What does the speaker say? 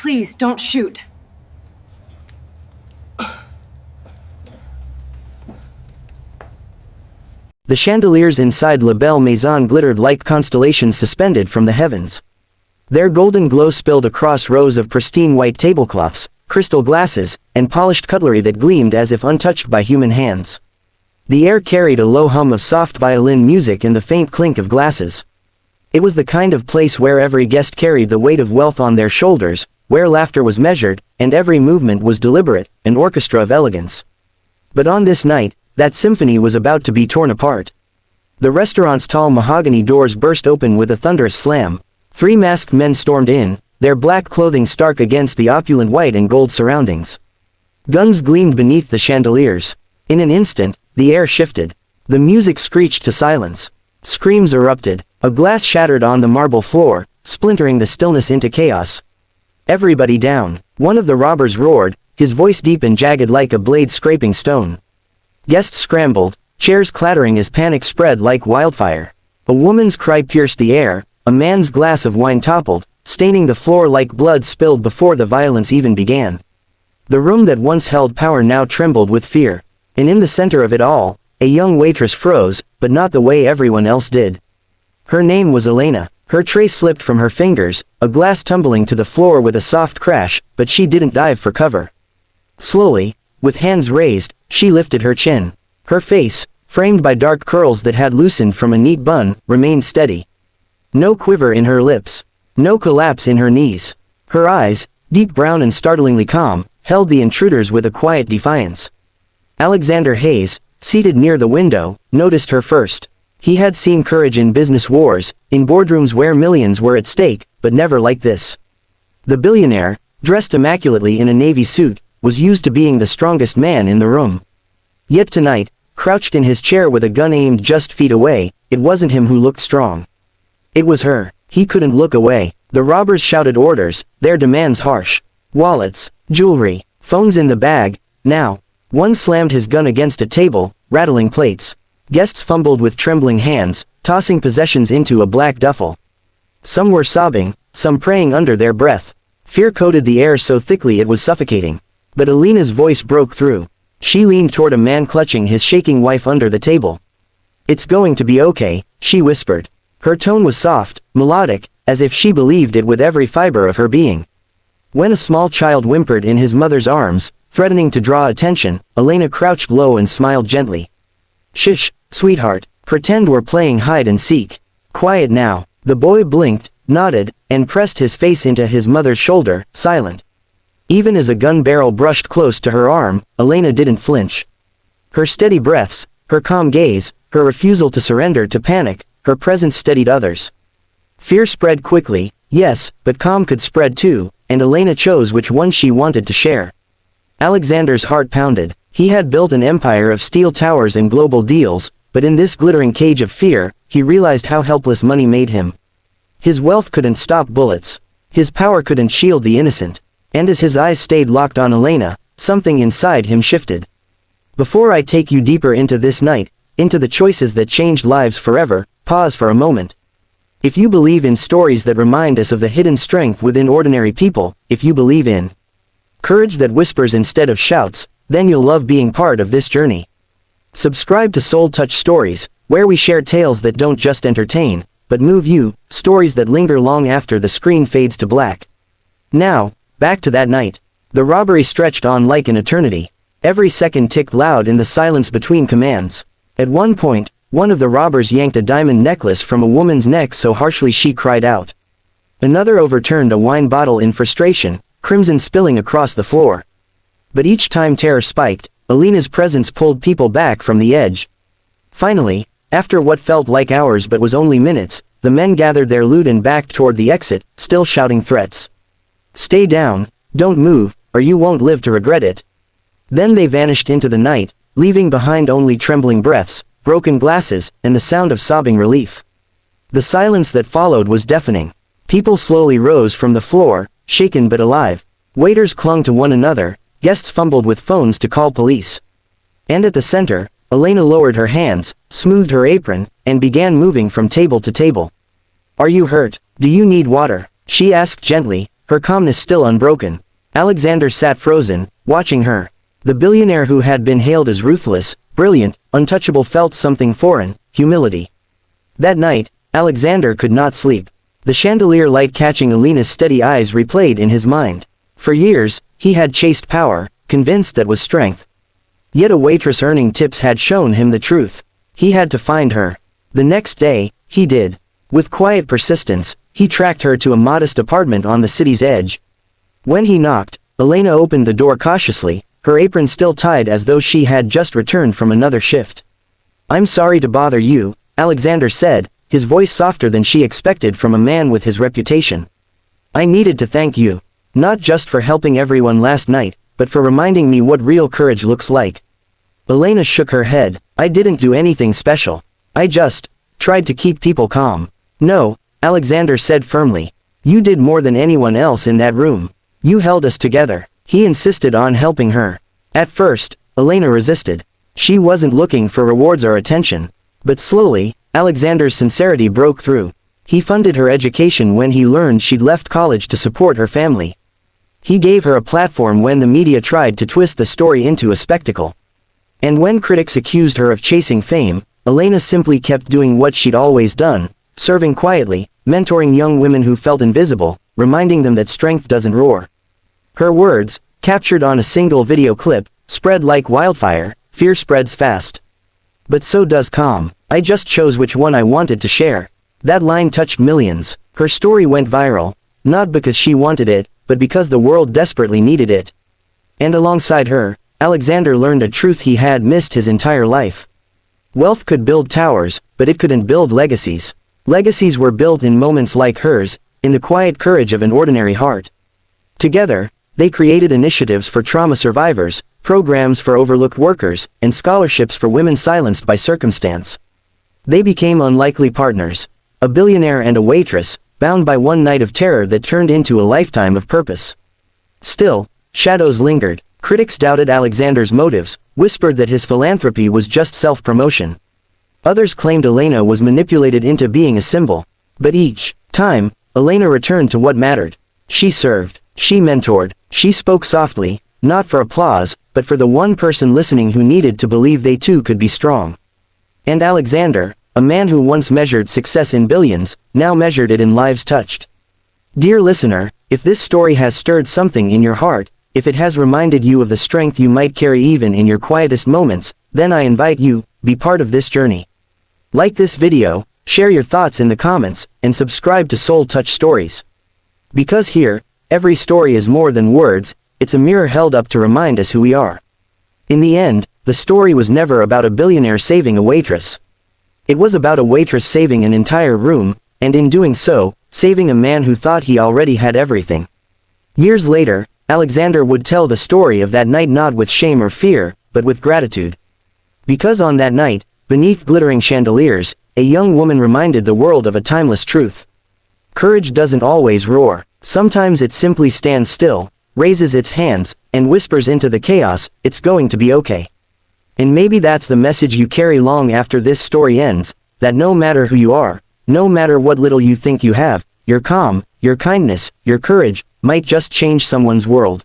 Please, don't shoot. The chandeliers inside La Belle Maison glittered like constellations suspended from the heavens. Their golden glow spilled across rows of pristine white tablecloths, crystal glasses, and polished cutlery that gleamed as if untouched by human hands. The air carried a low hum of soft violin music and the faint clink of glasses. It was the kind of place where every guest carried the weight of wealth on their shoulders, where laughter was measured, and every movement was deliberate, an orchestra of elegance. But on this night, that symphony was about to be torn apart. The restaurant's tall mahogany doors burst open with a thunderous slam. 3 masked men stormed in, their black clothing stark against the opulent white and gold surroundings. Guns gleamed beneath the chandeliers. In an instant, the air shifted. The music screeched to silence. Screams erupted. A glass shattered on the marble floor, splintering the stillness into chaos. "Everybody down," one of the robbers roared, his voice deep and jagged like a blade scraping stone. Guests scrambled, chairs clattering as panic spread like wildfire. A woman's cry pierced the air, a man's glass of wine toppled, staining the floor like blood spilled before the violence even began. The room that once held power now trembled with fear. And in the center of it all, a young waitress froze, but not the way everyone else did. Her name was Elena. Her tray slipped from her fingers, a glass tumbling to the floor with a soft crash, but she didn't dive for cover. Slowly, with hands raised, she lifted her chin. Her face, framed by dark curls that had loosened from a neat bun, remained steady. No quiver in her lips. No collapse in her knees. Her eyes, deep brown and startlingly calm, held the intruders with a quiet defiance. Alexander Hayes, seated near the window, noticed her first. He had seen courage in business wars, in boardrooms where millions were at stake, but never like this. The billionaire, dressed immaculately in a navy suit, was used to being the strongest man in the room. Yet tonight, crouched in his chair with a gun aimed just feet away, it wasn't him who looked strong. It was her. He couldn't look away. The robbers shouted orders, their demands harsh. Wallets, jewelry, phones in the bag, now. One slammed his gun against a table, rattling plates. Guests fumbled with trembling hands, tossing possessions into a black duffel. Some were sobbing, some praying under their breath. Fear coated the air so thickly it was suffocating. But Elena's voice broke through. She leaned toward a man clutching his shaking wife under the table. "It's going to be okay," she whispered. Her tone was soft, melodic, as if she believed it with every fiber of her being. When a small child whimpered in his mother's arms, threatening to draw attention, Elena crouched low and smiled gently. "Shush, sweetheart, pretend we're playing hide and seek. Quiet now." The boy blinked, nodded, and pressed his face into his mother's shoulder, silent. Even as a gun barrel brushed close to her arm, Elena didn't flinch. Her steady breaths, her calm gaze, her refusal to surrender to panic, her presence steadied others. Fear spread quickly, yes, but calm could spread too, and Elena chose which one she wanted to share. Alexander's heart pounded. He had built an empire of steel towers and global deals, but in this glittering cage of fear, he realized how helpless money made him. His wealth couldn't stop bullets. His power couldn't shield the innocent. And as his eyes stayed locked on Elena, something inside him shifted. "Before I take you deeper into this night, into the choices that changed lives forever, pause for a moment. If you believe in stories that remind us of the hidden strength within ordinary people, if you believe in courage that whispers instead of shouts, then you'll love being part of this journey. Subscribe to Soul Touch Stories, where we share tales that don't just entertain, but move you, stories that linger long after the screen fades to black." Now, back to that night. The robbery stretched on like an eternity. Every second ticked loud in the silence between commands. At one point, one of the robbers yanked a diamond necklace from a woman's neck so harshly she cried out. Another overturned a wine bottle in frustration, crimson spilling across the floor. But each time terror spiked, Elena's presence pulled people back from the edge. Finally, after what felt like hours but was only minutes, the men gathered their loot and backed toward the exit, still shouting threats. "Stay down, don't move, or you won't live to regret it." Then they vanished into the night, leaving behind only trembling breaths, broken glasses, and the sound of sobbing relief. The silence that followed was deafening. People slowly rose from the floor, shaken but alive. Waiters clung to one another, guests fumbled with phones to call police. And at the center, Elena lowered her hands, smoothed her apron, and began moving from table to table. "Are you hurt? Do you need water?" she asked gently, her calmness still unbroken. Alexander sat frozen, watching her. The billionaire who had been hailed as ruthless, brilliant, untouchable felt something foreign, humility. That night, Alexander could not sleep. The chandelier light catching Alina's steady eyes replayed in his mind. For years, he had chased power, convinced that was strength. Yet a waitress earning tips had shown him the truth. He had to find her. The next day, he did. With quiet persistence, he tracked her to a modest apartment on the city's edge. When he knocked, Elena opened the door cautiously, her apron still tied as though she had just returned from another shift. "I'm sorry to bother you," Alexander said, his voice softer than she expected from a man with his reputation. "I needed to thank you. Not just for helping everyone last night, but for reminding me what real courage looks like." Elena shook her head. "I didn't do anything special. I just tried to keep people calm." "No," Alexander said firmly. "You did more than anyone else in that room. You held us together." He insisted on helping her. At first, Elena resisted. She wasn't looking for rewards or attention. But slowly, Alexander's sincerity broke through. He funded her education when he learned she'd left college to support her family. He gave her a platform when the media tried to twist the story into a spectacle. And when critics accused her of chasing fame, Elena simply kept doing what she'd always done, serving quietly, mentoring young women who felt invisible, reminding them that strength doesn't roar. Her words, captured on a single video clip, spread like wildfire. Fear spreads fast. But so does calm. I just chose which one I wanted to share. That line touched millions. Her story went viral, not because she wanted it, but because the world desperately needed it. And alongside her, Alexander learned a truth he had missed his entire life. Wealth could build towers, but it couldn't build legacies. Legacies were built in moments like hers, in the quiet courage of an ordinary heart. Together, they created initiatives for trauma survivors, programs for overlooked workers, and scholarships for women silenced by circumstance. They became unlikely partners, a billionaire and a waitress, bound by one night of terror that turned into a lifetime of purpose. Still, shadows lingered. Critics doubted Alexander's motives, whispered that his philanthropy was just self-promotion. Others claimed Elena was manipulated into being a symbol. But each time, Elena returned to what mattered. She served, she mentored, she spoke softly, not for applause, but for the one person listening who needed to believe they too could be strong. And Alexander, a man who once measured success in billions, now measured it in lives touched. Dear listener, if this story has stirred something in your heart, if it has reminded you of the strength you might carry even in your quietest moments, then I invite you, be part of this journey. Like this video, share your thoughts in the comments, and subscribe to Soul Touch Stories. Because here, every story is more than words, it's a mirror held up to remind us who we are. In the end, the story was never about a billionaire saving a waitress. It was about a waitress saving an entire room, and in doing so, saving a man who thought he already had everything. Years later, Alexander would tell the story of that night not with shame or fear, but with gratitude. Because on that night, beneath glittering chandeliers, a young woman reminded the world of a timeless truth. Courage doesn't always roar. Sometimes it simply stands still, raises its hands, and whispers into the chaos, "It's going to be okay." And maybe that's the message you carry long after this story ends, that no matter who you are, no matter what little you think you have, your calm, your kindness, your courage, might just change someone's world.